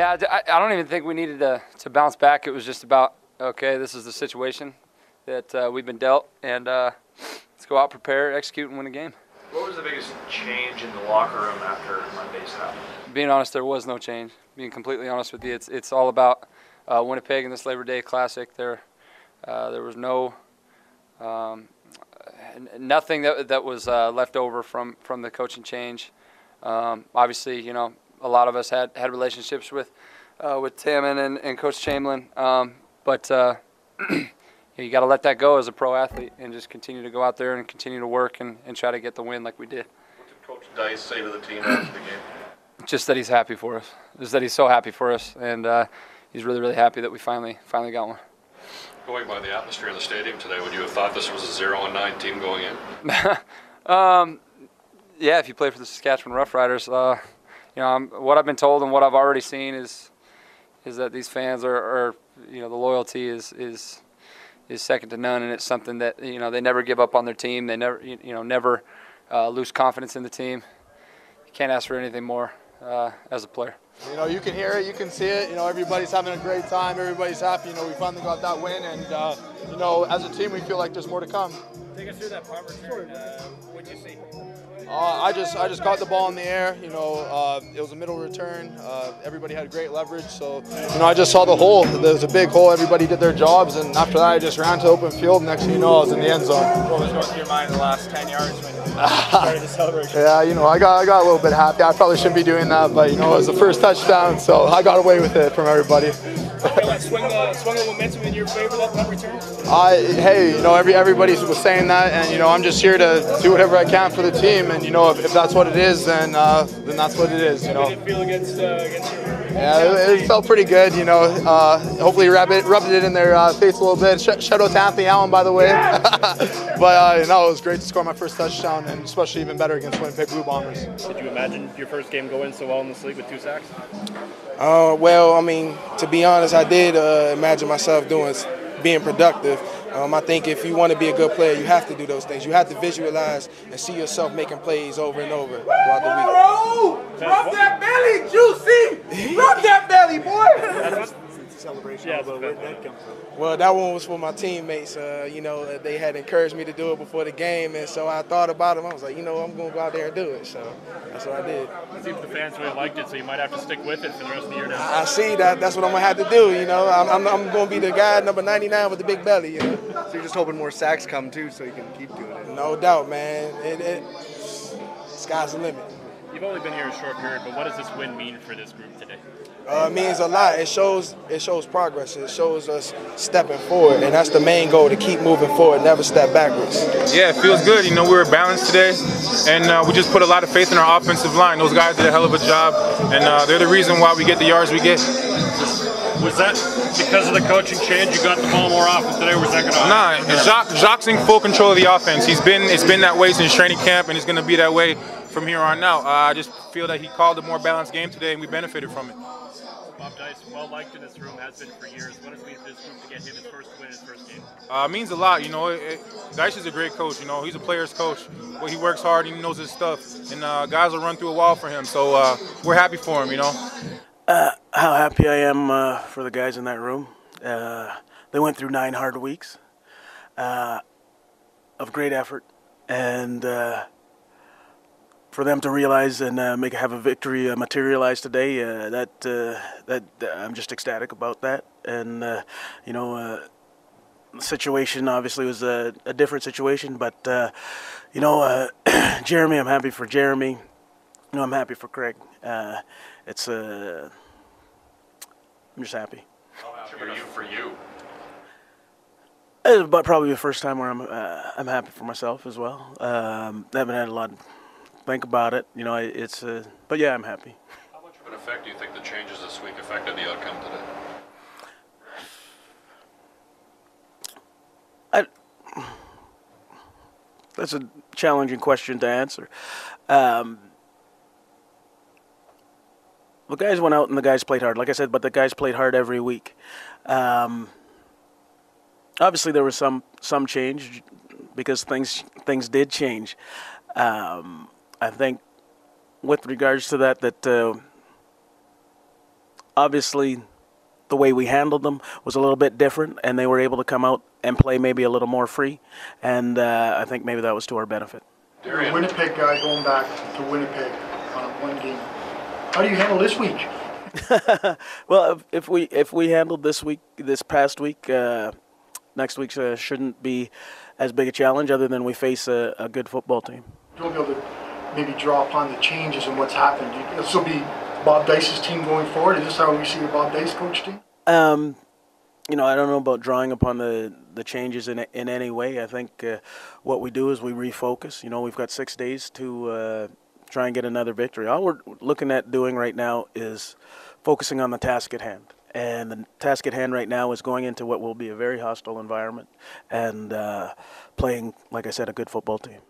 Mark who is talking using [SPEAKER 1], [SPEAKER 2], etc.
[SPEAKER 1] Yeah, I don't even think we needed to bounce back. It was just about, okay, this is the situation that we've been dealt, and let's go out, prepare, execute, and win a game.
[SPEAKER 2] What was the biggest change in the locker room after Monday's happened?
[SPEAKER 1] Being honest, there was no change. Being completely honest with you, it's all about Winnipeg and this Labor Day Classic. There was no nothing that was left over from the coaching change. Obviously, you know, a lot of us had relationships with Taman and Coach Chamberlain, but you got to let that go as a pro athlete and just continue to go out there and continue to work and try to get the win like we did.
[SPEAKER 3] What did Coach Dice say to the team after the game?
[SPEAKER 1] Just that he's happy for us. Just that he's so happy for us, and he's really, really happy that we finally got one.
[SPEAKER 3] Going by the atmosphere in the stadium today, would you have thought this was a 0-9 team going in?
[SPEAKER 1] Yeah, if you play for the Saskatchewan Roughriders, you know, what I've been told and what I've already seen is that these fans are you know, the loyalty is second to none, and it's something that, you know, they never give up on their team. They never, you know, never lose confidence in the team. You can't ask for anything more as a player.
[SPEAKER 4] You know, you can hear it, you can see it. You know, everybody's having a great time. Everybody's happy. You know, we finally got that win, and you know, as a team, we feel like there's more to come.
[SPEAKER 5] Take us through that punt return. What'd you see?
[SPEAKER 4] I just caught the ball in the air. You know, it was a middle return. Everybody had great leverage, so you know, I just saw the hole. There was a big hole. Everybody did their jobs, and after that, I just ran to open field. Next thing you know, I was in the end zone.
[SPEAKER 5] What was going through your mind in the last 10 yards when you started the celebration?
[SPEAKER 4] Yeah, you know, I got a little bit happy. I probably shouldn't be doing that, but you know, it was the first touchdown, so I got away with it from everybody.
[SPEAKER 5] Swing the momentum in your favor, that punt return?
[SPEAKER 4] Hey, you know, everybody was saying that, and you know, I'm just here to do whatever I can for the team, and you know, if that's what it is, then that's what it is. You know.
[SPEAKER 5] How did it feel against you?
[SPEAKER 4] Yeah, it felt pretty good. You know, hopefully rubbed it in their face a little bit. Shout out to Anthony Allen, by the way. But no, it was great to score my first touchdown, and especially even better against Winnipeg Blue Bombers.
[SPEAKER 5] Did you imagine your first game going so well in this league with 2 sacks?
[SPEAKER 6] Well, I mean, to be honest, I did imagine myself being productive. I think if you want to be a good player, you have to do those things. You have to visualize and see yourself making plays over and over throughout the week.
[SPEAKER 7] Rub that belly, Juicy! Rub that belly, boy!
[SPEAKER 5] Celebration. Yeah, but where'd that come from?
[SPEAKER 6] Well, that one was for my teammates. You know, they had encouraged me to do it before the game, and so I thought about it. I was like, you know, I'm going to go out there and do it. So that's what I did.
[SPEAKER 5] It seems the fans really liked it, so you might have to stick with it for the rest of the year now.
[SPEAKER 6] I see that. That's what I'm going to have to do. You know, I'm going to be the guy number 99 with the big belly. You know.
[SPEAKER 8] So you're just hoping more sacks come too, so you can keep doing it.
[SPEAKER 6] No doubt, man. Sky's the limit.
[SPEAKER 5] You've only been here a short period, but what does this win mean for this group today?
[SPEAKER 6] It means a lot. It shows progress. It shows us stepping forward, and that's the main goal, to keep moving forward, never step backwards.
[SPEAKER 9] Yeah, it feels good. You know, we were balanced today, and we just put a lot of faith in our offensive line. Those guys did a hell of a job, and they're the reason why we get the yards we get.
[SPEAKER 5] Was that because of the coaching change? You got the ball more often today, or was that going to?
[SPEAKER 9] Nah, Jacques in full control of the offense. It's been that way since training camp, and it's going to be that way from here on out. I just feel that he called a more balanced game today, and we benefited from it.
[SPEAKER 5] Bob Dice, well liked in this room, has been for years. What does it mean for this group to get him his first win in his first game?
[SPEAKER 9] It means a lot. You know, Dice is a great coach. You know, he's a player's coach. Well, he works hard. He knows his stuff, and guys will run through a wall for him. So we're happy for him. You know.
[SPEAKER 10] How happy I am for the guys in that room. They went through 9 hard weeks of great effort, and for them to realize and have a victory materialize today, that I'm just ecstatic about that. And you know, the situation obviously was a different situation, but you know, Jeremy, I'm happy for Jeremy. You know, I'm happy for Craig. It's I'm just happy.
[SPEAKER 3] How happy are you for you?
[SPEAKER 10] But probably the first time where I'm happy for myself as well. I haven't had a lot to think about it. You know, it's but yeah, I'm happy.
[SPEAKER 3] How much of an effect do you think the changes this week affected the outcome today?
[SPEAKER 10] That's a challenging question to answer. The guys went out and the guys played hard, like I said, but the guys played hard every week. Obviously, there was some change because things did change. I think with regards to that obviously the way we handled them was a little bit different, and they were able to come out and play maybe a little more free, and I think maybe that was to our benefit.
[SPEAKER 11] You're a Winnipeg guy going back to Winnipeg on one game. How do you handle this week?
[SPEAKER 10] Well, if we handled this past week, next week shouldn't be as big a challenge, other than we face a good football team.
[SPEAKER 11] You'll be able to maybe draw upon the changes and what's happened. This will be Bob Dice's team going forward. Is this how we see the Bob Dice coach team?
[SPEAKER 10] You know, I don't know about drawing upon the changes in any way. I think what we do is we refocus. You know, we've got 6 days to try and get another victory. All we're looking at doing right now is focusing on the task at hand. And the task at hand right now is going into what will be a very hostile environment and playing, like I said, a good football team.